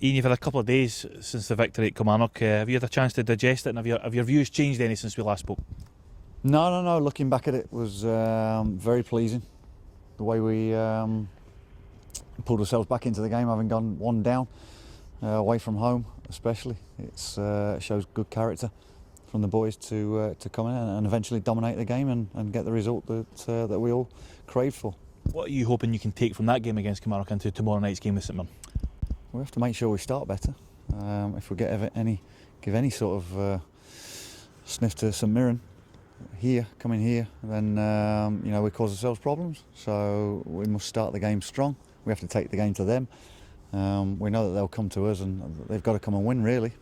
Ian, you've had a couple of days since the victory at Kilmarnock. Have you had a chance to digest it, and have your views changed any since we last spoke? No. Looking back at it was very pleasing. The way we pulled ourselves back into the game, having gone one down away from home, especially. It shows good character from the boys to come in and eventually dominate the game and get the result that we all craved for. What are you hoping you can take from that game against Kilmarnock into tomorrow night's game with St Mirren? We have to make sure we start better. If we give any sort of sniff to St Mirren coming here, then we cause ourselves problems. So we must start the game strong. We have to take the game to them. We know that they'll come to us, and they've got to come and win, really.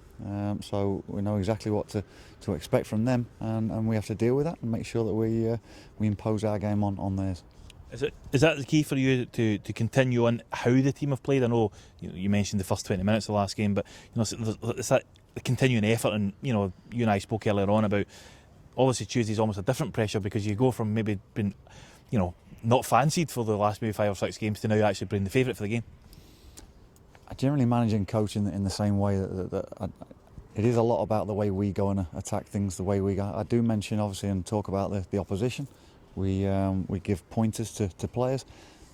So we know exactly what to expect from them, and we have to deal with that and make sure that we impose our game on theirs. Is that the key for you to continue on how the team have played? I know you mentioned the first 20 minutes of the last game, but it's that continuing effort. And you and I spoke earlier on about obviously Tuesday's almost a different pressure because you go from maybe being not fancied for the last maybe 5 or 6 games to now actually being the favourite for the game. I generally manage and coach in the same way that it is a lot about the way we go and attack things, the way we go. I do mention obviously and talk about the opposition. We give pointers to players,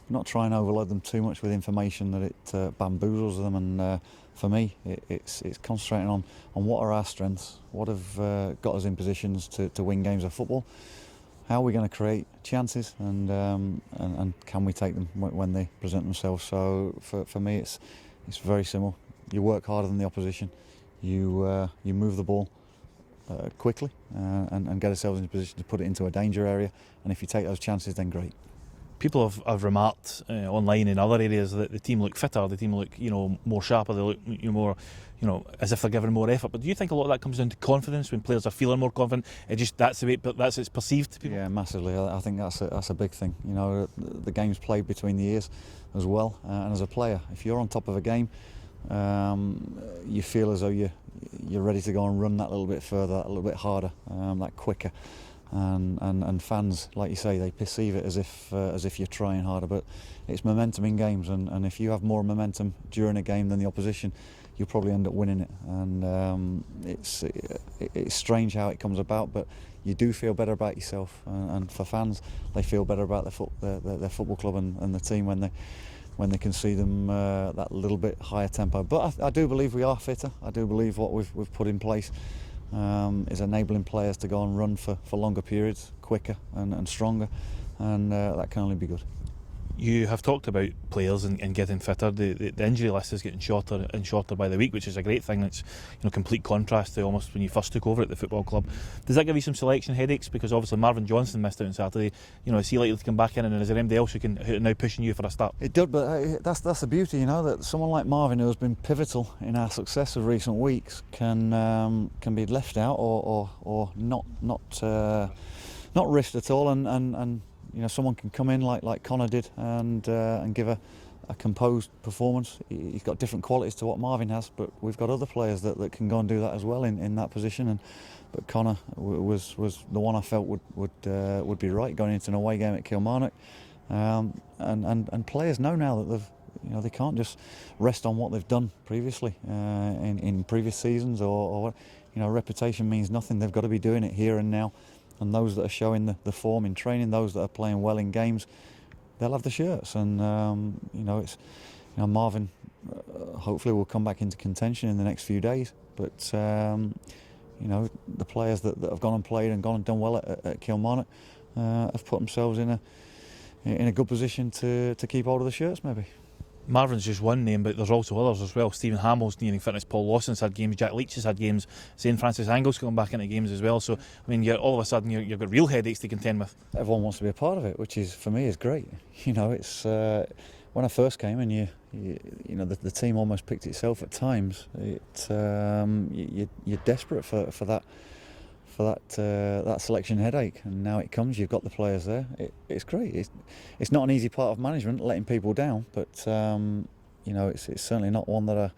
not try and overload them too much with information that it bamboozles them. And for me, it's concentrating on what are our strengths, what have got us in positions to win games of football, how are we going to create chances, and can we take them when they present themselves. So for me, it's very simple. You work harder than the opposition. You move the ball quickly and get ourselves in a position to put it into a danger area, and if you take those chances, then great. People have remarked online in other areas that the team look fitter, the team look more sharper, they look more as if they're giving more effort. But do you think a lot of that comes down to confidence when players are feeling more confident? That's the way, but it's perceived to people. Yeah, massively. I think that's a big thing. The game's played between the ears as well, and as a player, if you're on top of a game, you feel as though you're ready to go and run that little bit further, that little bit harder, that quicker, and fans, like you say, they perceive it as if you're trying harder. But it's momentum in games, and if you have more momentum during a game than the opposition, you'll probably end up winning it. And it's strange how it comes about, but you do feel better about yourself, and for fans, they feel better about their football club and the team when they can see them that little bit higher tempo. But I do believe we are fitter. I do believe what we've put in place is enabling players to go and run for longer periods, quicker and stronger, and that can only be good. You have talked about players and getting fitter. The injury list is getting shorter and shorter by the week, which is a great thing. It's complete contrast to almost when you first took over at the football club. Does that give you some selection headaches? Because obviously Marvin Johnson missed out on Saturday. Is he likely to come back in, and is there anybody else who are now pushing you for a start? It did, but that's the beauty, that someone like Marvin, who has been pivotal in our success of recent weeks, can be left out or not risked at all, and someone can come in like Connor did and give a composed performance. He's got different qualities to what Marvin has, but we've got other players that can go and do that as well in that position. But Connor was the one I felt would be right going into an away game at Kilmarnock. And players know now that they can't just rest on what they've done previously in previous seasons or reputation means nothing. They've got to be doing it here and now. And those that are showing the form in training, those that are playing well in games, they'll have the shirts. And Marvin hopefully will come back into contention in the next few days. But the players that have gone and played and gone and done well at Kilmarnock have put themselves in a good position to keep hold of the shirts, maybe. Marvin's just one name, but there's also others as well. Stephen Hamill's nearing fitness. Paul Lawson's had games. Jack Leach has had games. St Francis Angle's coming back into games as well. So, all of a sudden you've got real headaches to contend with. Everyone wants to be a part of it, which is, for me, is great. It's when I first came and the team almost picked itself at times. You're desperate for that selection headache, and now it comes. You've got the players there. It's great. It's not an easy part of management, letting people down, but it's certainly not one that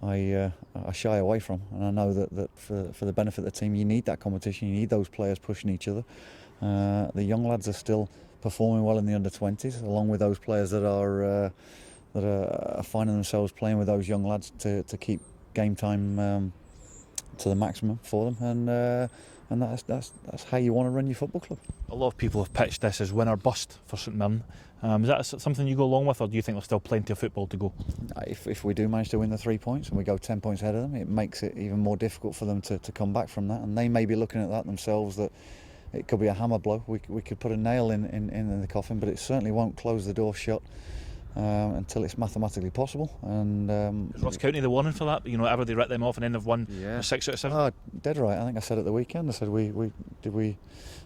I shy away from. And I know that for the benefit of the team, you need that competition. You need those players pushing each other. The young lads are still performing well in the under-20s, along with those players that are that are finding themselves playing with those young lads to keep game time to the maximum for them, and that's how you want to run your football club. A lot of people have pitched this as win or bust for St Mirren. Is that something you go along with, or do you think there's still plenty of football to go? If we do manage to win the 3 points and we go 10 points ahead of them, it makes it even more difficult for them to come back from that, and they may be looking at that themselves, that it could be a hammer blow. We could put a nail in the coffin, but it certainly won't close the door shut until it's mathematically possible. And Is Ross County the warning for that? You know, ever they write them off and then they've won 6 out of 7? Oh, dead right. I think I said at the weekend. I said we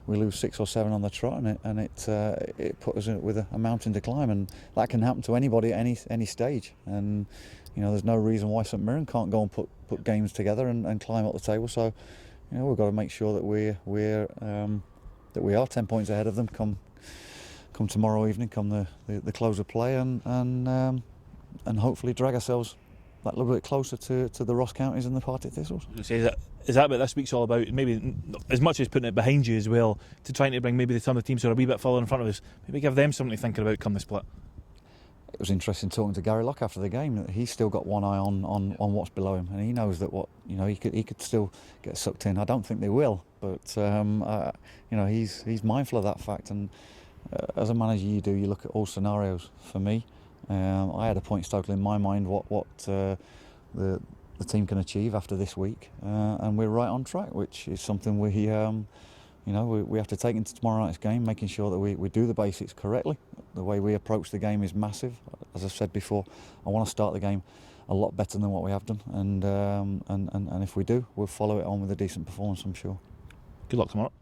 lose 6 or 7 on the trot, and it put us with a mountain to climb, and that can happen to anybody at any stage. And you know, there's no reason why St Mirren can't go and put games together and climb up the table. So you know, we've got to make sure that we are 10 points ahead of them come tomorrow evening, come the close of play, and hopefully drag ourselves that little bit closer to the Ross Counties and the Partick Thistles. Is that what this week's all about? Maybe as much as putting it behind you as well, to trying to bring maybe some of the teams who are a wee bit further in front of us, maybe give them something to think about come the split. It was interesting talking to Gary Locke after the game, that he's still got one eye on what's below him, and he knows that he could still get sucked in. I don't think they will, but you know, he's mindful of that fact. And as a manager, you look at all scenarios. For me, I had a points total in my mind what the team can achieve after this week, and we're right on track, which is something we have to take into tomorrow night's game, making sure that we do the basics correctly. The way we approach the game is massive. As I've said before, I want to start the game a lot better than what we have done, and if we do, we'll follow it on with a decent performance, I'm sure. Good luck tomorrow.